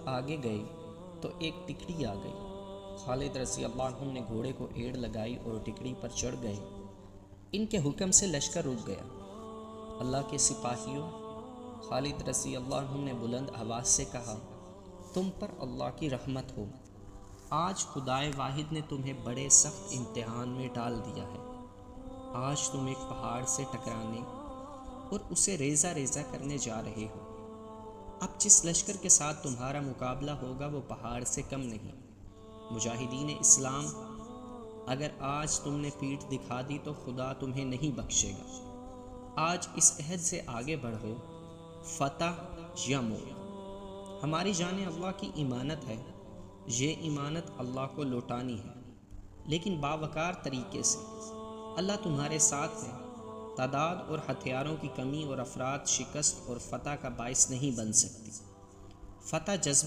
آگے گئے تو ایک ٹکڑی آ گئی۔ خالد رضی اللہ عنہ نے گھوڑے کو ایڑ لگائی اور ٹکڑی پر چڑھ گئے۔ ان کے حکم سے لشکر رک گیا۔ اللہ کے سپاہیوں، خالد رضی اللہ عنہ نے بلند آواز سے کہا، تم پر اللہ کی رحمت ہو۔ آج خدائے واحد نے تمہیں بڑے سخت امتحان میں ڈال دیا ہے۔ آج تم ایک پہاڑ سے ٹکرانے اور اسے ریزہ ریزہ کرنے جا رہے ہو۔ اب جس لشکر کے ساتھ تمہارا مقابلہ ہوگا وہ پہاڑ سے کم نہیں۔ مجاہدین اسلام، اگر آج تم نے پیٹھ دکھا دی تو خدا تمہیں نہیں بخشے گا۔ آج اس عہد سے آگے بڑھو، فتح یا موت۔ ہماری جانیں اللہ کی امانت ہے، یہ امانت اللہ کو لوٹانی ہے، لیکن باوقار طریقے سے۔ اللہ تمہارے ساتھ ہے۔ تعداد اور ہتھیاروں کی کمی اور افراد شکست اور فتح کا باعث نہیں بن سکتی۔ فتح جذبہ